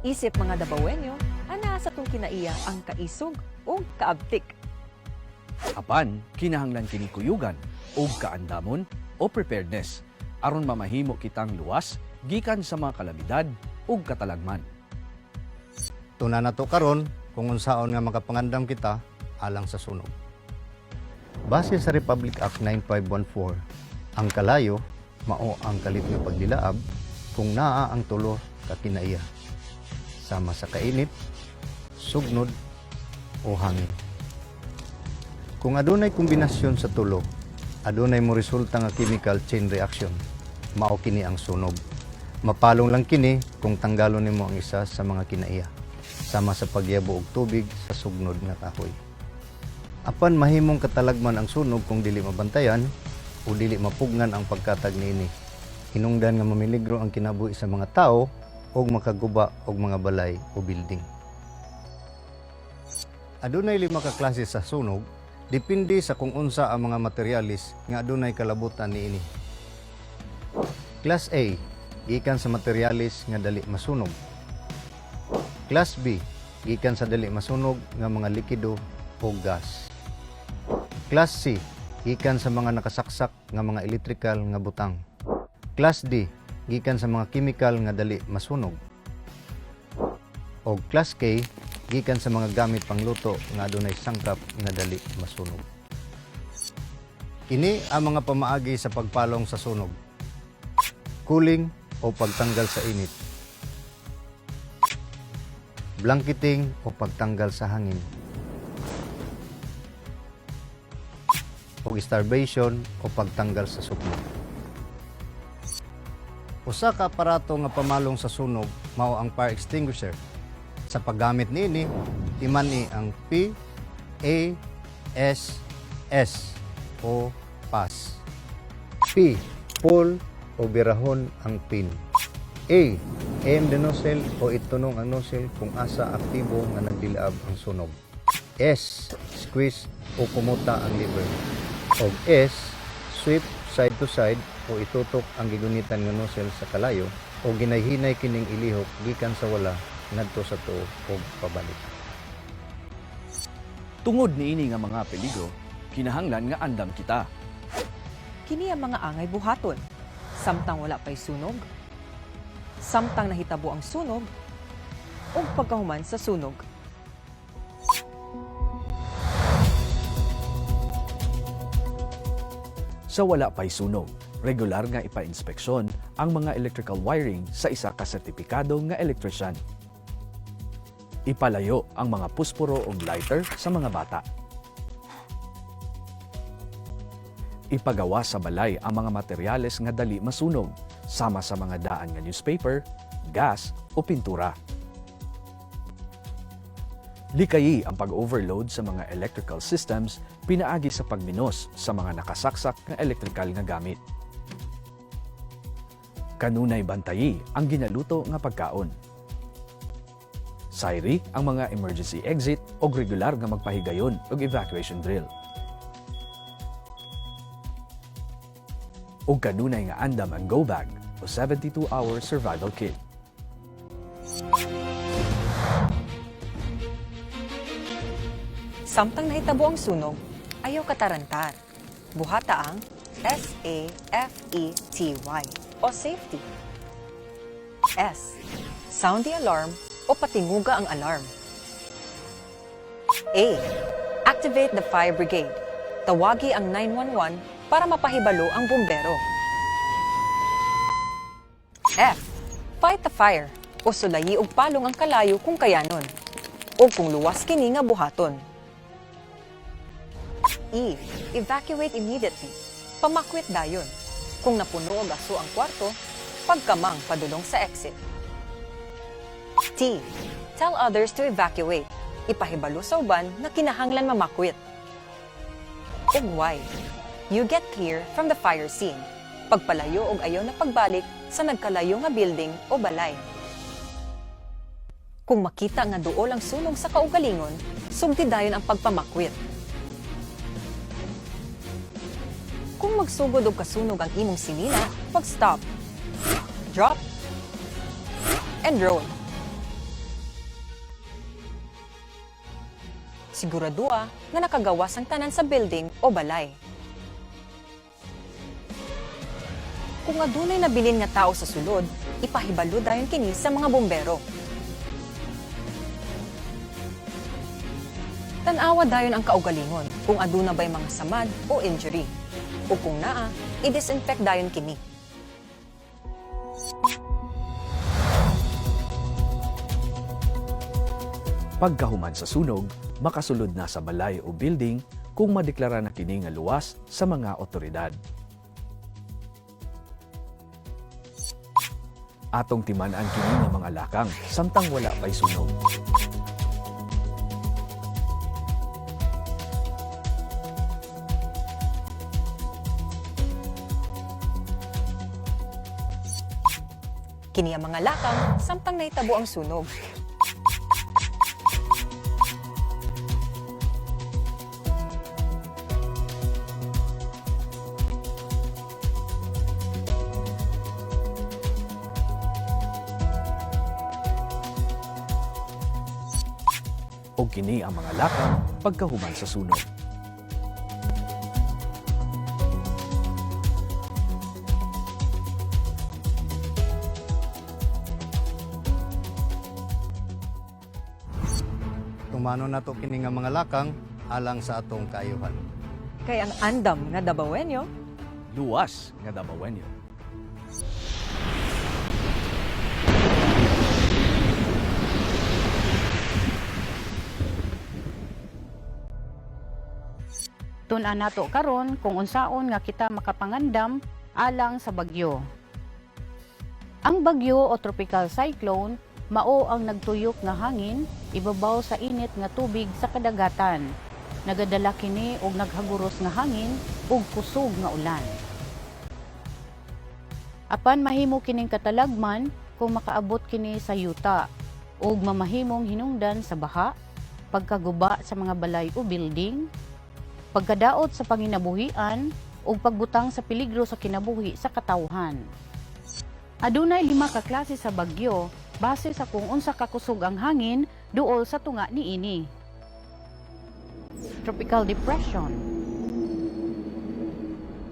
Isip mga Dabawenyo, ana sa tong kinaiya ang kaisog o kaabtik. Apan, kinahanglan kini kuyugan o kaandamon o preparedness aron mamahimo kitang luwas gikan sa mga kalamidad o katalagman. Tuna na to karon kung unsaon nga makapangandam kita alang sa sunog. Base sa Republic Act 9514, ang kalayo mao ang kalit nga pagdilaab kung naa ang tulo ka kinaiya sama sa kainit, sugnod o hangin. Kung adunay kombinasyon sa tulo, adunay mo resulta nga chemical chain reaction, mao kini ang sunog. Mapalong lang kini kung tanggalon nimo ang isa sa mga kinaiya sama sa pagyabo og tubig sa sugnod nga kahoy. Apan mahimong katalagman ang sunog kung dili mabantayan o dili mapugnan ang pagkatag niini. Hinungdan nga mamiligro ang kinabuhi sa mga tao o makaguba og mga balay o building. Adunay 5 ka klase sa sunog, depende sa kung unsa ang mga materialis nga adunay kalabutan niini. Class A, gikan sa materialis nga dali masunog. Class B, gikan sa dali masunog nga mga likido o gas. Class C, gikan sa mga nakasaksak nga mga electrical nga butang. Class D, gikan sa mga chemical nga dali masunog. O Class K, gikan sa mga gamit pangluto nga adunay sangkap nga dali masunog. Kini ang mga pamaagi sa pagpalong sa sunog. Cooling o pagtanggal sa init. Blanketing o pagtanggal sa hangin. O starvation o pagtanggal sa sunog. Usa ka aparato nga pamalong sa sunog mao ang fire extinguisher. Sa paggamit niini, imani ang P, A, S, S o PAS. P, pull o birahon ang pin. A, aim the nozzle o itunong ang nozzle kung asa aktibo nga nagdilaab ang sunog. S, squeeze o kumuta ang lever. O S, sweep side to side o itutok ang gigunitan nga nozzle sa kalayo o ginayhinay kining ilihok gikan sa wala ngadto sa tuo o pabalik. Tungod niini nga mga peligro, kinahanglan nga andam kita. Kini ang mga angay buhaton, samtang wala pa'y sunog, samtang nahitabo ang sunog, o pagkahuman sa sunog. Sa wala pa'y sunog, regular nga ipa-inspeksyon ang mga electrical wiring sa isa ka sertipikado nga elektrisyan. Ipalayo ang mga pusporo o lighter sa mga bata. Ipagawa sa balay ang mga materyales nga dali masunog, sama sa mga daan nga newspaper, gas o pintura. Likayi ang pag-overload sa mga electrical systems pinaagi sa pagminos sa mga nakasaksak nga electrical nga gamit. Kanunay bantayi ang ginaluto nga pagkaon. Sayri ang mga emergency exit o regular nga magpahigayon o evacuation drill. O kanunay nga andam ang go bag o 72-hour survival kit. Samtang nahitabo ang sunog, ayaw katarantar. Buhata ang SAFETY o safety. S, sound the alarm o patinguga ang alarm. A, activate the fire brigade. Tawagi ang 911 para mapahibalo ang bumbero. F, fight the fire o sulayi og palong ang kalayo kung kayanon o kung luwas kini nga buhaton. E, evacuate immediately. Pamakwit dayon. Kung napuno o gaso ang kwarto, pagkamang padulong sa exit. T, tell others to evacuate. Ipahibalo sa uban na kinahanglan mamakwit. And Y, you get clear from the fire scene. Pagpalayo og ayaw na pagbalik sa nagkalayo nga building o balay. Kung makita nga duol ang sunog sa kaugalingon, sugdi dayon ang pagpamakwit. Kung magsugod og kasunog ang imong sinina, pag-stop, drop, and roll. Siguradua nga nakagawas ang tanan sa building o balay. Kung adunay nabilin nga tao sa sulod, ipahibalo dayon kini sa mga bombero. Tan-awa dayon ang kaugalingon kung aduna ba'y mga samad o injury. O kung naa, i-disinfect dayon kini. Pagkahuman sa sunog, makasulod na sa balay o building kung madeklara na kini nga luwas sa mga otoridad. Atong timan-an kini nga mga lakang samtang wala pa'y sunog. Kini ang mga lakang samtang nahitabo ang sunog. O kini ang mga lakang pagkahuman sa sunog. Tumano na to kini nga mga lakang alang sa atong kaayuhan. Kay ang andam nga Dabawenyo, Luwas nga Dabawenyo. Tun-an nato karon kung unsaon nga kita makapangandam alang sa bagyo. Ang bagyo o tropical cyclone mao ang nagtuyok nga hangin ibabaw sa init nga tubig sa kadagatan. Nagadala kini og naghaguros nga hangin ug kusog nga ulan. Apan mahimo kining katalagman kung makaabot kini sa yuta ug mamahimong hinungdan sa baha, pagkaguba sa mga balay o building, pagkadaot sa panginabuhian ug pagbutang sa peligro sa kinabuhi sa katawhan. Adunay 5 ka klase sa bagyo base sa kung unsa ka kusog ang hangin duol sa tunga niini. Tropical depression,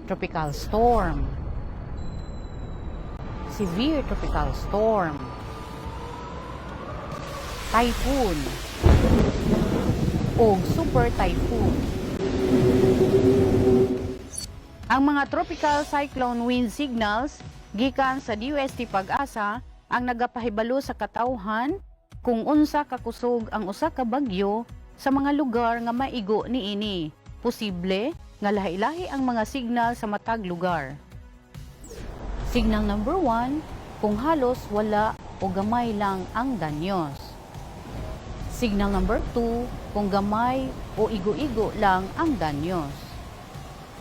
tropical storm, severe tropical storm, typhoon, ug super typhoon. Ang mga tropical cyclone wind signals gikan sa DUST Pag-asa ang nagapahibalo sa katawhan kung unsa kakusog ang usa ka bagyo sa mga lugar nga maigo niini. Posible nga lahi-lahi ang mga signal sa matag lugar. Signal number 1, kung halos wala o gamay lang ang danyos. Signal number 2, kung gamay o igo-igo lang ang danyos.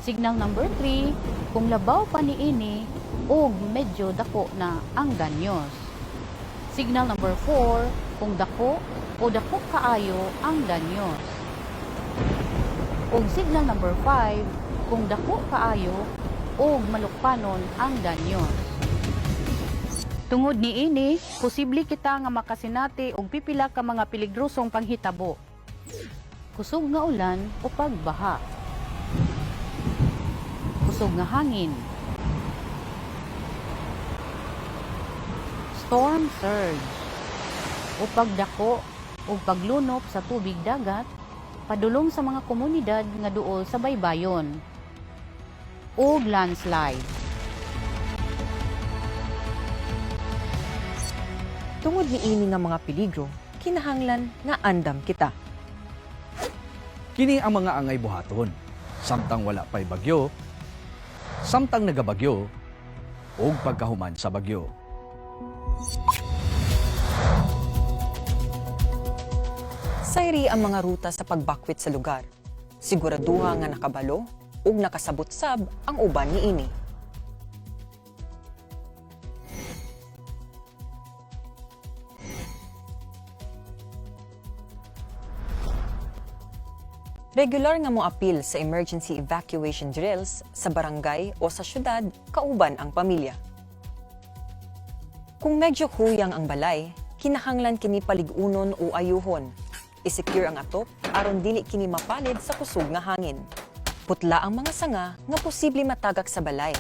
Signal number 3, kung labaw pa niini o medyo dako na ang danyos. Signal number 4, kung dako o dako kaayo ang danyos. Ug signal number 5, kung dako kaayo o malukpanon ang danyos. Tungod niini, posible kita nga makasinati og pipila ka mga peligrosong panghitabo. Kusog nga ulan o pagbaha. Kusog nga hangin. Storm surge o pagdako o paglunop sa tubig dagat padulong sa mga komunidad nga duol sa baybayon o landslide. tungod niini nga mga peligro, kinahanglan nga andam kita. Kini ang mga angay buhaton, samtang wala pa'y bagyo, samtang nagabagyo, o pagkahuman sa bagyo. Sayri ang mga ruta sa pagbakwit sa lugar. Siguraduha nga nakabalo ug nakasabot-sab ang uban niini. Regular nga moapil sa emergency evacuation drills sa barangay o sa syudad kauban ang pamilya. Kung medyo huyang ang balay, kinahanglan kini paligunon o ayuhon. I-secure ang atop aron dili kini mapalid sa kusog nga hangin. Putla ang mga sanga nga posible matagak sa balay.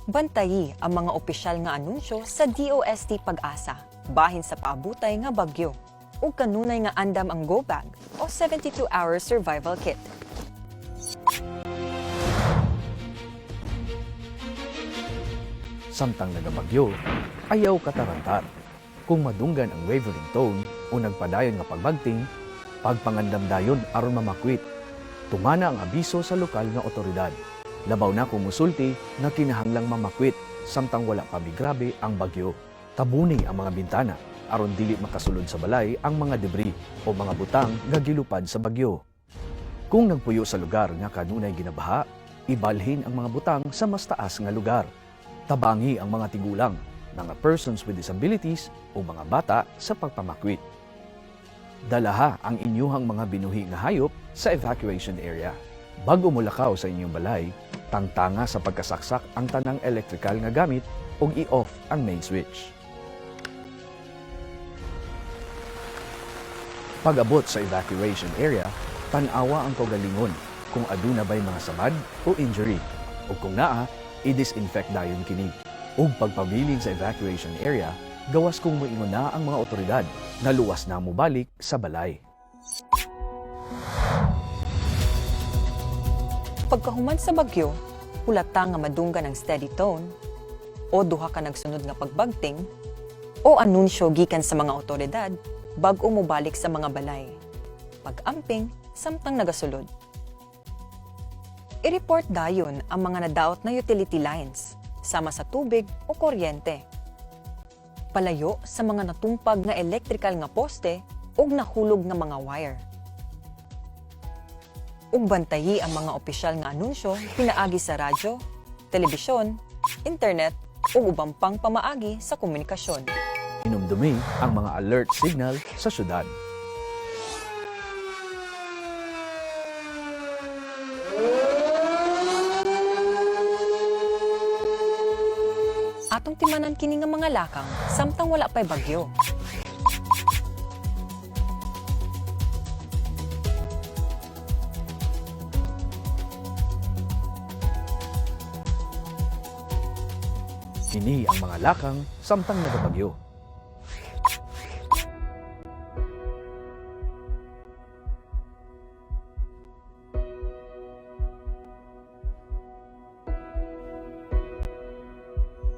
Bantayi ang mga opisyal nga anunsyo sa DOST Pag-asa bahin sa paabutay nga bagyo ug kanunay nga andam ang go bag o 72-hour survival kit. Samtang nagabagyo, ayaw katarantar. Kung madunggan ang wavering tone o nagpadayon nga pagbagting, pagpangandam dayon aron mamakwit. Tumana ang abiso sa lokal nga otoridad. Labaw na kung musulti na kinahanglang mamakwit samtang wala pa migrabe ang bagyo. Tabuni ang mga bintana aron dili makasulod sa balay ang mga debris o mga butang nga gilupad sa bagyo. Kung nagpuyo sa lugar nga kanunay ginabaha, ibalhin ang mga butang sa mas taas nga lugar. Tabangi ang mga tigulang, mga persons with disabilities o mga bata sa pagpamakwit. Dalaha ang inyuhang mga binuhi nga hayop sa evacuation area. Bago mulakaw sa inyong balay, tangtanga sa pagkasaksak ang tanang electrical nga gamit o i-off ang main switch. Pag-abot sa evacuation area, tanawa ang kaugalingon kung aduna ba'y mga samad o injury o kung naa, i-disinfect dayon kini. Ug pagpabilin sa evacuation area, gawas kung moingon na ang mga otoridad na luwas na mobalik sa balay. Pagkahuman sa bagyo, hulata nga madunggan ang steady tone o duha ka nagsunod nga pagbagting o anunsyo gikan sa mga otoridad bag-o mobalik sa mga balay. Pag-amping samtang nagasulod. I-report dayon ang mga nadaot na utility lines, sama sa tubig o kuryente. Palayo sa mga natumpag nga electrical nga poste ug nahulog nga mga wire. Ug bantayi ang mga opisyal nga anunsyo pinaagi sa radyo, telebisyon, internet ug ubang pang pamaagi sa komunikasyon. Inumdumi ang mga alert signal sa syudad. Atong timanan kini nga mga lakang samtang wala pay bagyo. Kini ang mga lakang samtang nagabagyo.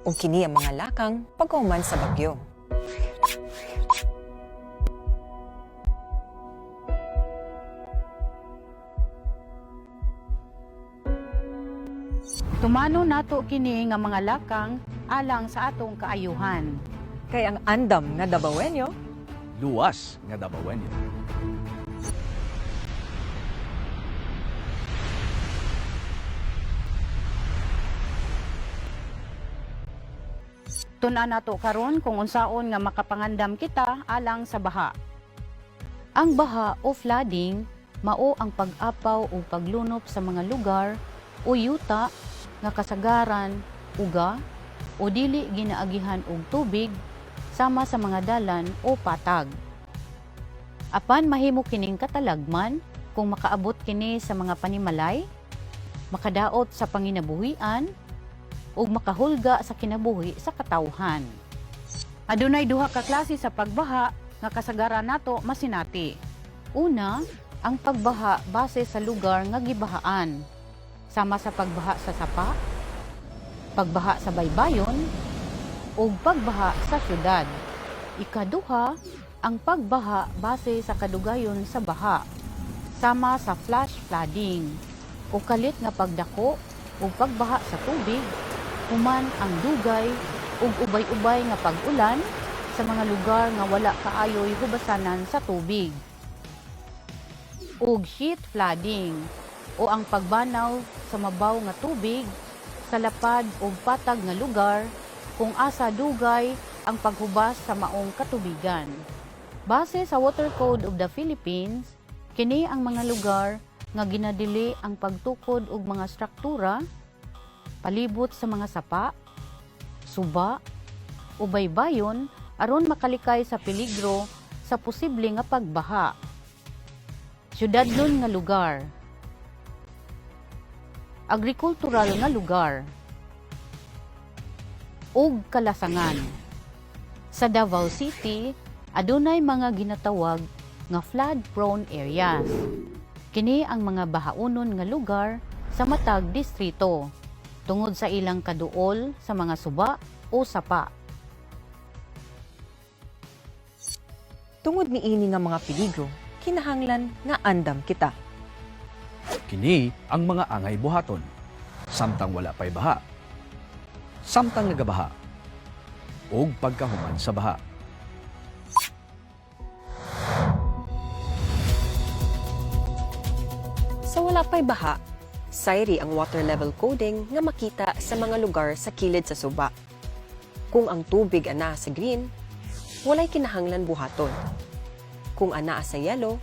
Ug kini ang mga lakang pagkahuman sa bagyo. Tumano nato kini nga mga lakang alang sa atong kaayuhan. Kay ang andam nga Dabawenyo, Luwas nga Dabawenyo. Tuna nato karon kung unsaon nga makapangandam kita alang sa baha. Ang baha o flooding mao ang pag-apaw o paglunop sa mga lugar o yuta nga kasagaran, uga o dili ginaagihan og tubig sama sa mga dalan o patag. Apan mahimo kining katalagman kung makaabot kini sa mga panimalay, makadaot sa panginabuhian ug makahulga sa kinabuhi sa katawhan. Adunay duha ka klase sa pagbaha nga kasagaran nato masinati. Una, ang pagbaha base sa lugar nga gibahaan, sama sa pagbaha sa sapa, pagbaha sa baybayon, ug pagbaha sa syudad. Ikaduha, ang pagbaha base sa kadugayon sa baha, sama sa flash flooding, o kalit nga pagdako ug pagbaha sa tubig, human ang dugay ug ubay-ubay nga pag-ulan sa mga lugar nga wala kaayoy hubasanan sa tubig. Ug heat flooding o ang pagbanaw sa mabaw nga tubig sa lapad ug patag nga lugar kung asa dugay ang paghubas sa maong katubigan. Base sa Water Code of the Philippines, kini ang mga lugar nga ginadili ang pagtukod og mga struktura palibot sa mga sapa, suba, o baybayon aron makalikay sa peligro sa posible nga pagbaha. syudadnon nga lugar, agrikultural nga lugar, ug kalasangan. Sa Davao City, adunay mga ginatawag nga flood-prone areas. Kini ang mga bahaunon nga lugar sa matag distrito tungod sa ilang kaduol sa mga suba o sapa. Tungod ni ini nga mga peligro, kinahanglan nga andam kita. Kini ang mga angay buhaton. Samtang wala pay baha. Samtang nagabaha. Ug pagkahuman sa baha. Sa wala pay baha, sayri ang water level coding nga makita sa mga lugar sa kilid sa suba. Kung ang tubig ana sa green, walay kinahanglan buhaton. Kung anaa sa yellow,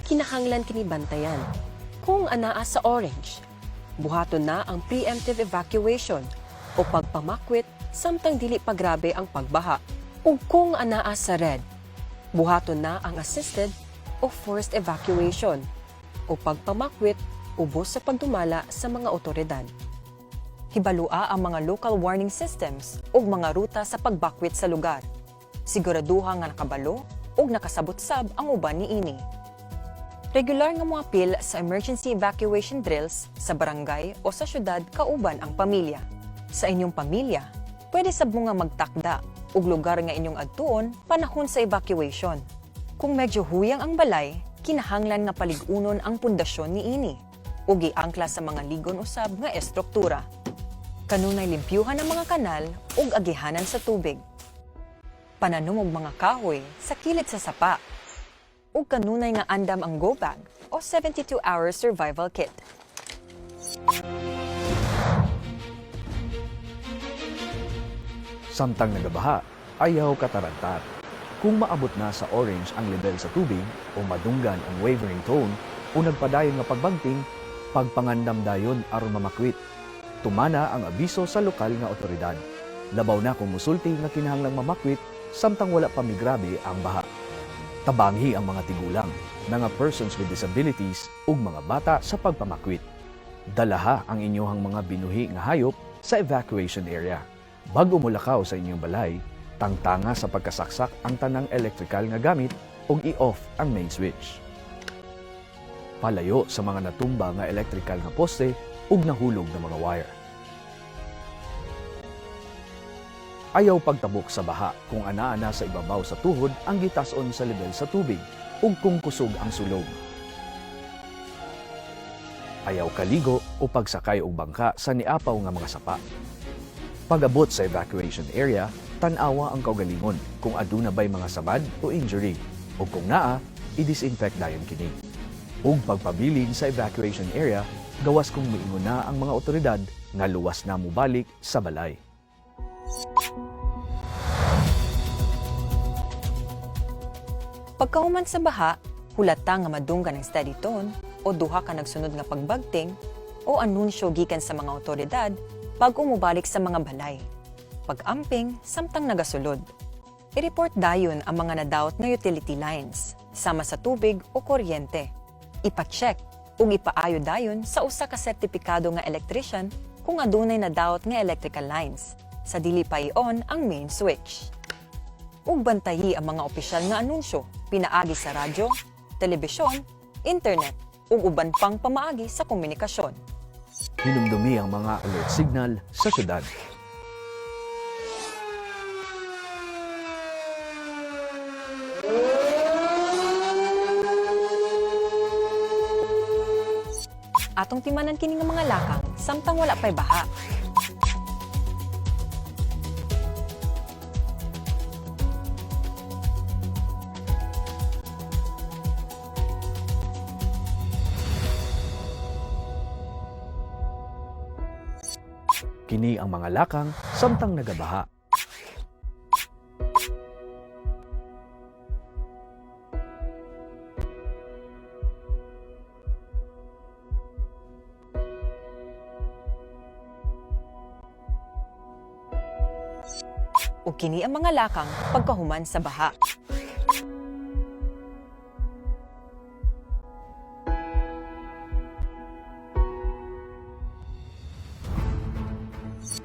kinahanglan kini bantayan. Kung anaa sa orange, buhaton na ang preemptive evacuation o pagpamakwit samtang dili pa grabe ang pagbaha. Ug kung anaa sa red, buhaton na ang assisted o forced evacuation o pagpamakwit ubos sa pagdumala sa mga otoridad. Hibalua ang mga local warning systems ug mga ruta sa pagbakwit sa lugar. Siguraduha nga nakabalo ug nakasabot-sab ang uban niini. Regular nga mga pil sa emergency evacuation drills sa barangay o sa syudad kauban ang pamilya. Sa inyong pamilya, pwede sab mo nga magtakda ug lugar nga inyong adtuon panahon sa evacuation. Kung medyo huyang ang balay, kinahanglan nga paligunon ang pundasyon niini ug giangkla sa mga ligon usab nga estruktura. Kanunay limpyuhan ang mga kanal ug agihanan sa tubig. Pananom og mga kahoy sa kilid sa sapa. Ug kanunay nga andam ang go bag o 72-hour survival kit. Samtang nagabaha, ayaw katarantar. Kung maabot na sa orange ang level sa tubig o madunggan ang wavering tone o nagpadayon nga pagbagting, pagpangandam dayon aron mamakwit. Tumana ang abiso sa lokal nga otoridad. Labaw na kung musulti nga kinahanglang mamakwit samtang wala pa migrabe ang baha. Tabanghi ang mga tigulang, mga persons with disabilities ug mga bata sa pagpamakwit. Dalaha ang inyohang mga binuhi nga hayop sa evacuation area. Bago mulakaw sa inyong balay, tangtanga sa pagkasaksak ang tanang electrical nga gamit ug i-off ang main switch. Palayo sa mga natumba nga electrical nga poste ug nahulog na mga wire. Ayaw pagtabok sa baha kung anaa sa ibabaw sa tuhod ang gitason sa level sa tubig ug kung kusog ang sulog. Ayaw kaligo o pagsakay og bangka sa niapaw nga mga sapa. Pag-abot sa evacuation area, tan-awa ang kaugalingon kung aduna bay mga sabad o injury ug kung naa, i-disinfect dayon kini. Ug pagpabilin sa evacuation area, gawas kung miingon na ang mga otoridad nga luwas na mubalik sa balay. Pagkahuman sa baha, hulata nga madunggan ang steady tone o duha ka nagsunod nga pagbagting o anunsyo gikan sa mga otoridad pag umubalik sa mga balay. Pag-amping, samtang nagasulod. I-report dayon ang mga nadaot nga utility lines, sama sa tubig o kuryente. Ipa-check ug ipaayo dayon sa usa ka sertipikado nga electrician kung adunay nadaot nga electrical lines, sa dili pa i-on ang main switch. Ug bantayi ang mga opisyal nga anunsyo, pinaagi sa radyo, telebisyon, internet, ug uban pang pamaagi sa komunikasyon. Hinumdumi ang mga alert signal sa syudad. Atong timanan kini nga mga lakang samtang wala pay baha. Kini ang mga lakang samtang nagabaha. O kini ang mga lakang pagkahuman sa baha.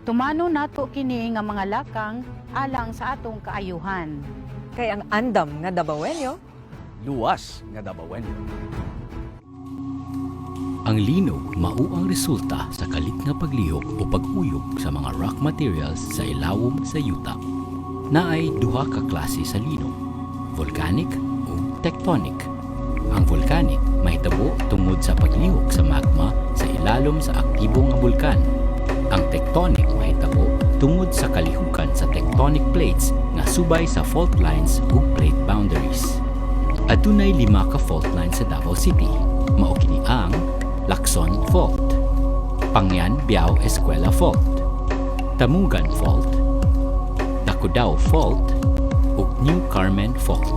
Tumano nato kini nga mga lakang alang sa atong kaayuhan. Kay ang andam nga Dabawenyo, Luwas nga Dabawen. Ang linog mao ang resulta sa kalit nga paglihok o pag-uyog sa mga rock materials sa ilawom sa yuta. Naay duha ka klase sa linog, volcanic o tectonic. Ang volcanic mahitabo tungod sa paglihok sa magma sa ilalom sa aktibong nga bulkan. Ang tectonic mahitabo tungod sa kalihukan sa tectonic plates nga subay sa fault lines ug plate boundaries. Adunay 5 ka fault lines sa Davao City. Mao kini ang Lacson Fault, Pangyan-Biao Escuela Fault, Tamugan Fault, Dacudao Fault, ug New Carmen Fault.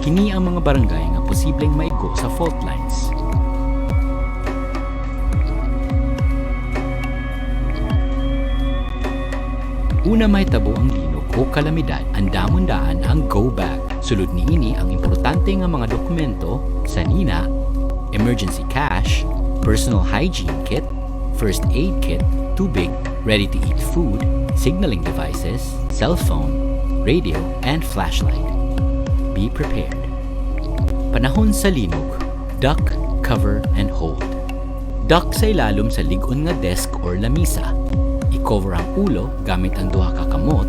Kini ang mga barangay nga posibleng maigo sa fault lines. Una mahitabo ang linog o kalamidad, andamon-daan ang go bag. Sulod niini ang importante nga mga dokumento sa nina, emergency cash, personal hygiene kit, first aid kit, tubig, ready-to-eat food, signaling devices, cell phone, radio, and flashlight. Be prepared. Panahon sa linog, duck, cover, and hold. Duck sa ilalom sa ligon nga desk or lamisa. I-cover ang ulo gamit ang duha ka kamot,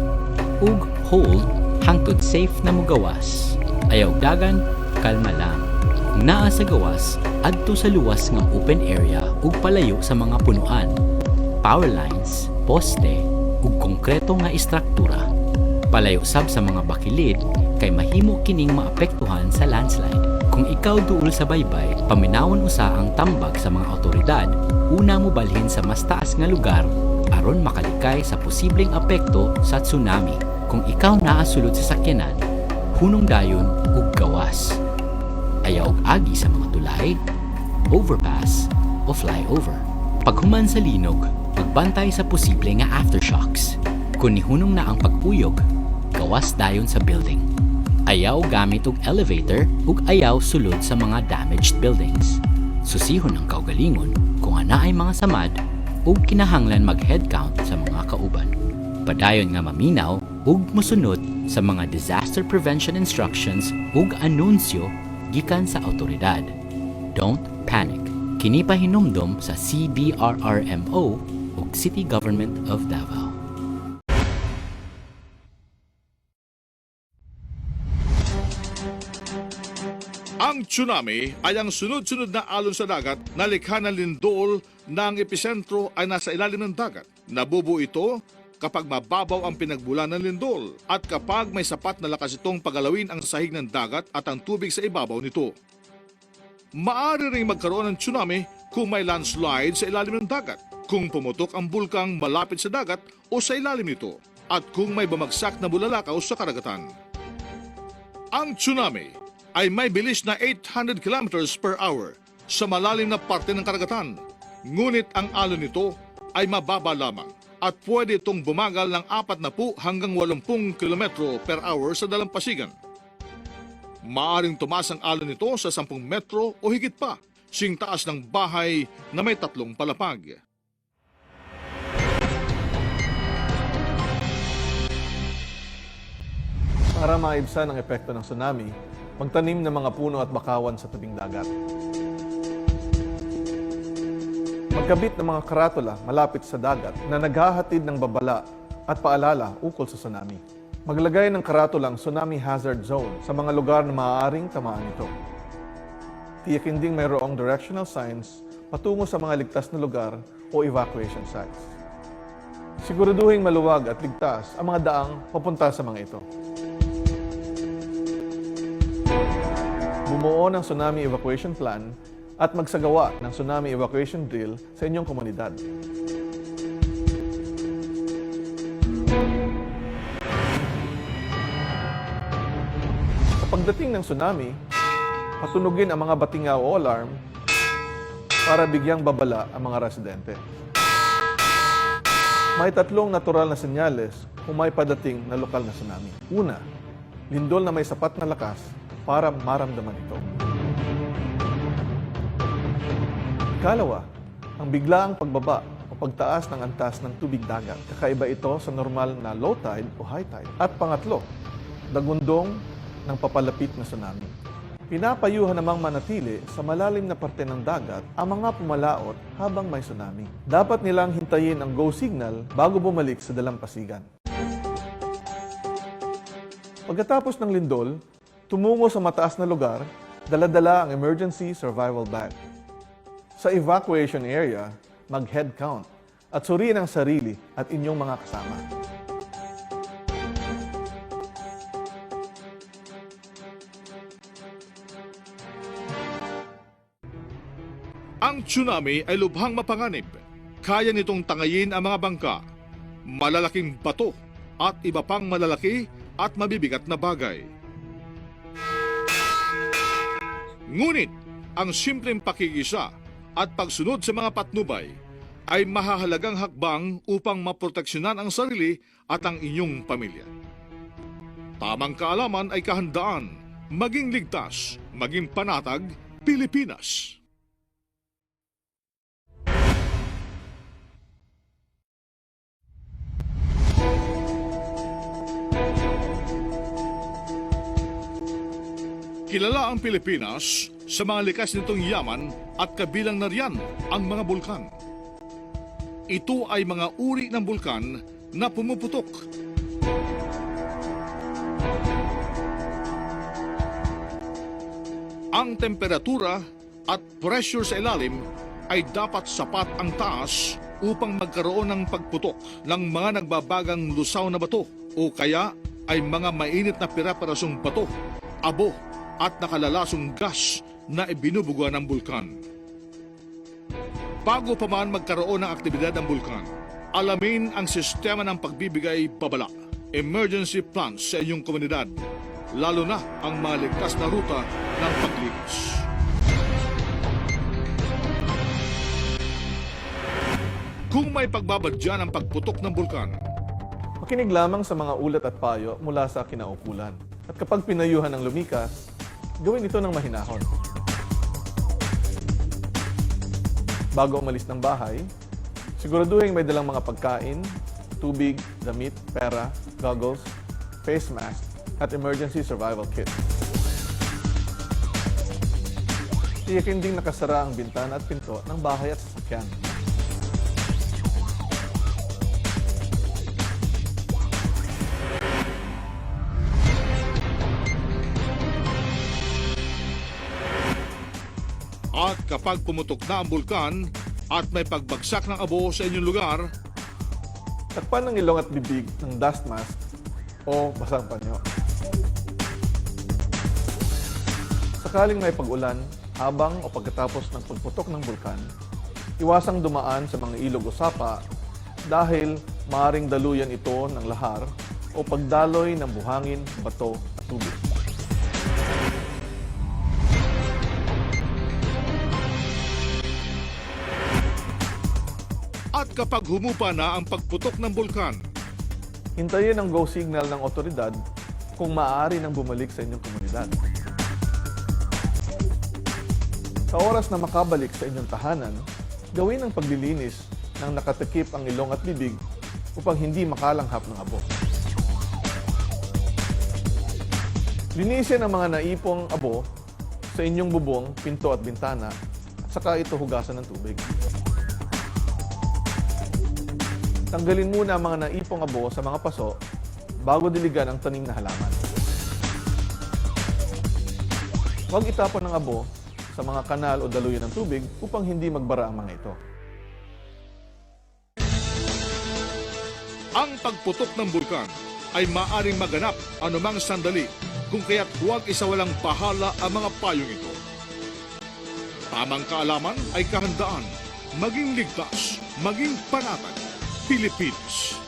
ug hold hangtod safe na mugawas. Ayaw dagan, kalma lang. Kung naa sa gawas, adto sa luwas nga open area ug palayo sa mga punuan, power lines, poste, ug konkreto nga istruktura. Palayo sab sa mga bakilid kay mahimo kining maapektuhan sa landslide. Kung ikaw duol sa baybay, paminawon usa ang tambag sa mga awtoridad, una mo balhin sa mas taas nga lugar aron makalikay sa posibleng apekto sa tsunami. Kung ikaw naa sulod sa sakyanan, hunong dayon ug gawas. Ayaw og agi sa mga tulay, overpass, o flyover. Paghuman sa linog, magbantay sa posible nga aftershocks. Kung nihunong na ang pagpuyog, gawas dayon sa building. Ayaw gamit og elevator ug ayaw sulod sa mga damaged buildings. Susihon ang kaugalingon kung ana ay mga samad ug kinahanglan mag-head count sa mga kauban. Padayon nga maminaw ug mosunod sa mga disaster prevention instructions ug anunsyo gikan sa awtoridad. Don't panic. Kini pahinumdom sa CBRRMO ug City Government of Davao. Ang tsunami ay ang sunod-sunod na alon sa dagat na likha ng lindol na ang episentro ay nasa ilalim ng dagat. Nabubuo ito kapag mababaw ang pinagbulan ng lindol at kapag may sapat na lakas itong pagalawin ang sahig ng dagat at ang tubig sa ibabaw nito. Maaari ring magkaroon ng tsunami kung may landslide sa ilalim ng dagat, kung pumutok ang bulkang malapit sa dagat o sa ilalim nito, at kung may bumagsak na bulalakaw sa karagatan. Ang tsunami ay may bilis na 800 kilometers per hour sa malalim na parte ng karagatan, ngunit ang alon nito ay mababa lamang at pwede itong bumagal ng 40 hanggang 80 km per hour sa dalampasigan. Maaring tumaas ang alon nito sa 10 metro o higit pa, sing taas ng bahay na may 3 palapag. Para maibsan ang epekto ng tsunami, magtanim ng mga puno at bakawan sa tabing dagat. Magkabit ng mga karatula malapit sa dagat na naghahatid ng babala at paalala ukol sa tsunami. Maglagay ng karatulang tsunami hazard zone sa mga lugar na maaaring tamaan nito. Tiyakin ding mayroong directional signs patungo sa mga ligtas na lugar o evacuation sites. Siguraduhin maluwag at ligtas ang mga daang papunta sa mga ito. Bumuo ng tsunami evacuation plan at magsagawa ng tsunami evacuation drill sa inyong komunidad. Pagdating ng tsunami, patunugin ang mga batingaw o alarm para bigyang babala ang mga residente. May 3 natural na senyales kung may padating na lokal na tsunami. Una, lindol na may sapat na lakas para maramdaman ito. Ikalawa, ang biglaang pagbaba o pagtaas ng antas ng tubig dagat. Kakaiba ito sa normal na low tide o high tide. At pangatlo, dagundong ng papalapit na tsunami. Pinapayuhan namang manatili sa malalim na parte ng dagat ang mga pumalaot habang may tsunami. Dapat nilang hintayin ang go signal bago bumalik sa dalampasigan. Pagkatapos ng lindol, tumungo sa mataas na lugar, dala-dala ang emergency survival bag. Sa evacuation area, mag-head count at suriin ang sarili at inyong mga kasama. Ang tsunami ay lubhang mapanganib. Kaya nitong tangayin ang mga bangka, malalaking bato at iba pang malalaki at mabibigat na bagay. Ngunit, ang simpleng pakikisa at pagsunod sa mga patnubay ay mahahalagang hakbang upang maproteksyonan ang sarili at ang inyong pamilya. Tamang kaalaman ay kahandaan, maging ligtas, maging panatag, Pilipinas. Kilala ang Pilipinas sa mga likas nitong yaman at kabilang na riyan ang mga bulkan. Ito ay mga uri ng bulkan na pumuputok. Ang temperatura at pressure sa ilalim ay dapat sapat ang taas upang magkaroon ng pagputok ng mga nagbabagang lusaw na bato o kaya ay mga mainit na pira-pirasong bato, abo at nakalalasong gas na ibinubuga ng bulkan. Bago pa man magkaroon ng aktibidad ng bulkan, alamin ang sistema ng pagbibigay babala, emergency plans sa inyong komunidad, lalo na ang mga ligtas na ruta ng paglikas. Kung may pagbabadya ng pagputok ng bulkan, Makinig lamang sa mga ulat at payo mula sa kinaukulan. At kapag pinayuhan ng lumikas, gawin ito ng mahinahon. Bago umalis ng bahay, siguraduhin may dalang mga pagkain, tubig, damit, pera, goggles, face mask, at emergency survival kit. Tiyakin ding nakasara ang bintana at pinto ng bahay at sasakyan. at kapag pumutok na ang bulkan at may pagbagsak ng abo sa inyong lugar, Takpan ng ilong at bibig ng dust mask o basang panyo. Sakaling may pag-ulan, habang o pagkatapos ng pagputok ng bulkan, iwasang dumaan sa mga ilog o sapa dahil maaaring daluyan ito ng lahar o pagdaloy ng buhangin, bato at tubig. at kapag humupa na ang pagputok ng bulkan, Hintayin ang go signal ng otoridad kung maaari nang bumalik sa inyong komunidad. Sa oras na makabalik sa inyong tahanan, gawin ang paglilinis ng nakatakip ang ilong at bibig upang hindi makalanghap ng abo. Linisin ang mga naipong abo sa inyong bubong, pinto at bintana at saka ito hugasan ng tubig. Tanggalin muna ang mga naipong abo sa mga paso bago diligan ang tanim na halaman. Huwag itapon ng abo sa mga kanal o daluyan ng tubig upang hindi magbara ang mga ito. ang pagputok ng bulkan ay maaring maganap anumang sandali kung kaya't huwag isawalang bahala ang mga payong ito. Tamang kaalaman ay kahandaan, maging ligtas, maging panatag, Pilipinas.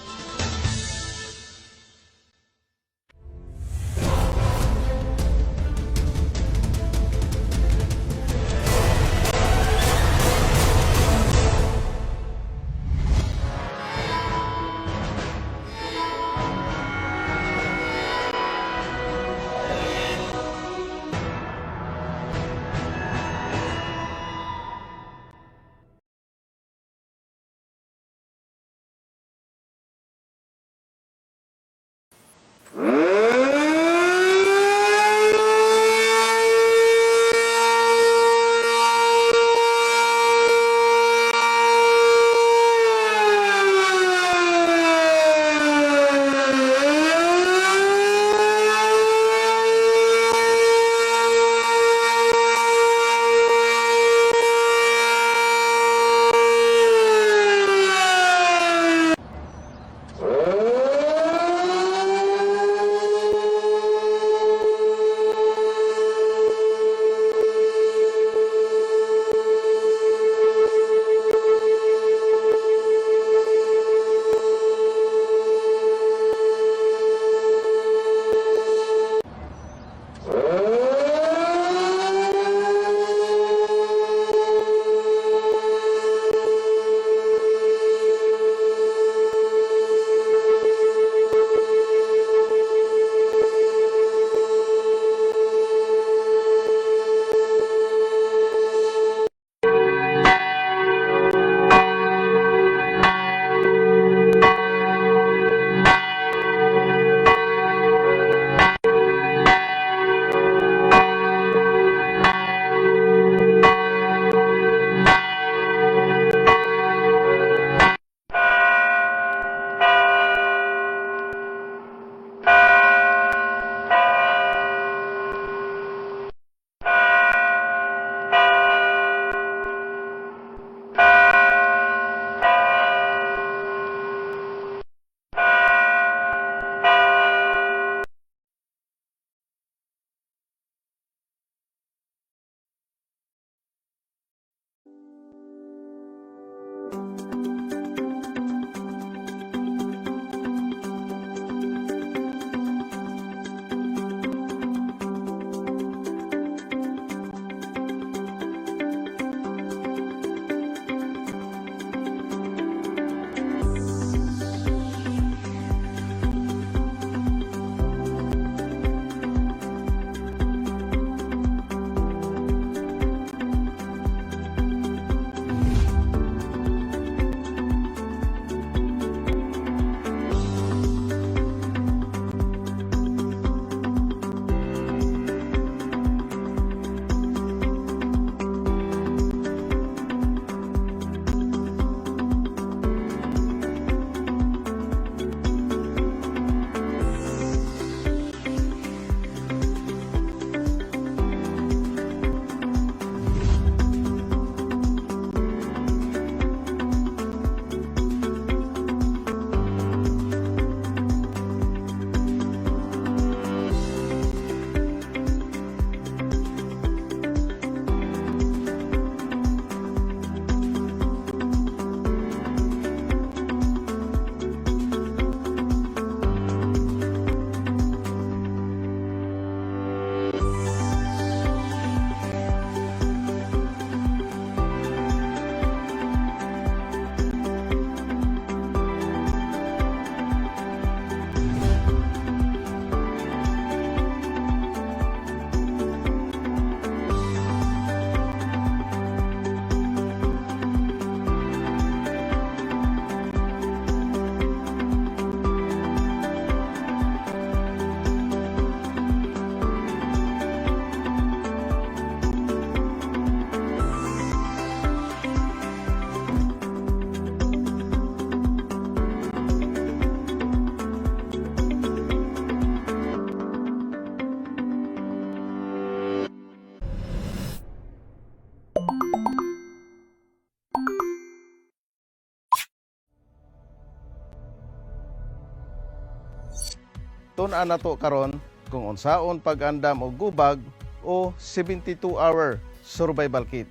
tun-an nato karon kung unsaon pag-andam og gubag o 72-hour survival kit.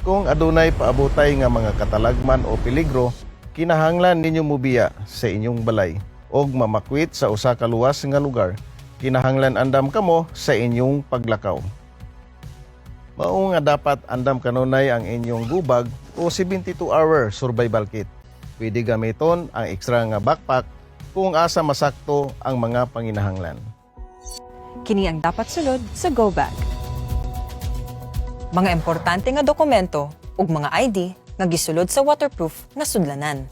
Kung adunay paabotay nga mga katalagman o peligro, kinahanglan ninyo mobiya sa inyong balay og mamakwit sa usa ka luwas nga lugar. Kinahanglan andam kamo sa inyong paglakaw. Mao nga dapat andam kanunay ang inyong gubag o 72-hour survival kit. Pwede gamiton ang extra nga backpack kung asa masakto ang mga panginahanglan. Kini ang dapat sulod sa go bag. Mga importante nga dokumento ug mga ID nga gisulod sa waterproof nga sudlanan.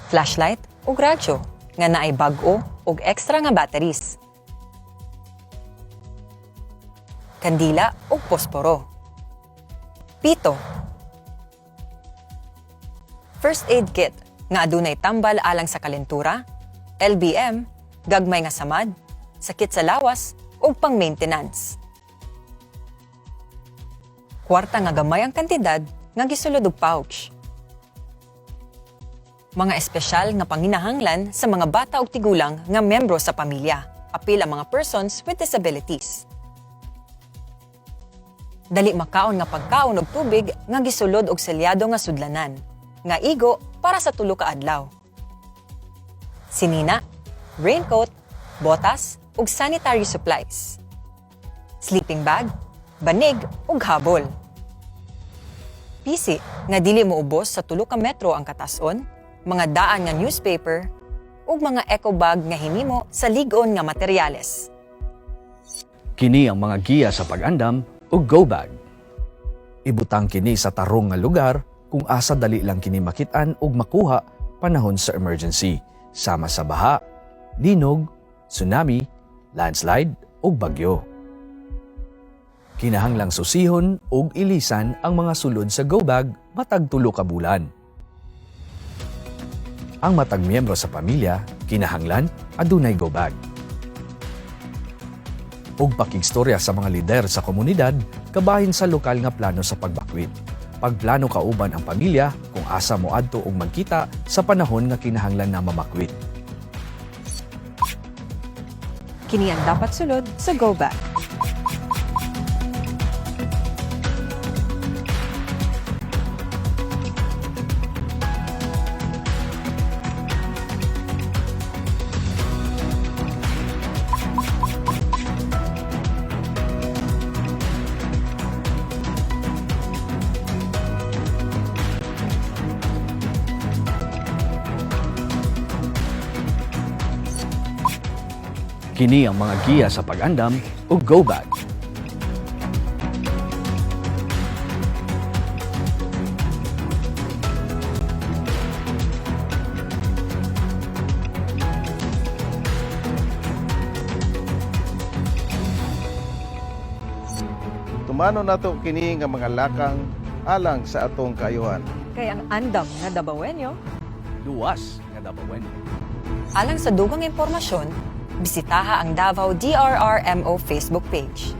Flashlight ug radyo nga naay bag-o ug extra nga batteries. Kandila ug posporo. Pito. First aid kit nga adunay tambal alang sa kalentura, LBM, gagmay nga samad, sakit sa lawas ug pang-maintenance. Kwarta nga gamay ang kantidad nga gisulod og pouch. Mga espesyal nga panginahanglan sa mga bata ug tigulang nga membro sa pamilya, apil ang mga persons with disabilities. Dali makaon nga pagkaon og tubig nga gisulod og selyado nga sudlanan, nga igo para sa tulo ka adlaw. Sinina, raincoat, botas ug sanitary supplies. Sleeping bag, banig ug habol. PC nga dili moubos sa tulo ka metro ang katason, mga daan nga newspaper ug mga eco bag nga hinimo sa lig-on nga materyales. Kini ang mga giya sa pag-andam o go bag. Ibutang kini sa tarong nga lugar kung asa dali lang kini makitaan ug makuha panahon sa emergency, sama sa baha, linog, tsunami, landslide ug bagyo. Kinahanglang susihon ug ilisan ang mga sulod sa go bag matag tulo ka bulan. Ang matag miyembro sa pamilya kinahanglan adunay go bag. Ug pakigstorya sa mga lider sa komunidad kabahin sa lokal nga plano sa pagbakwit. Pagplano kauban ang pamilya kung asa moadto og magkita sa panahon nga kinahanglan na mamakwit. Kini ang dapat sulod sa go bag. Kini ang mga giya sa pag-andam o go bag. Tumano nato kini nga mga lakang alang sa atong kaayuhan. Kay ang andam nga Davaoenyo, Luwas nga dabawen. alang sa dugang impormasyon, bisitaha ang Davao DRRMO Facebook page.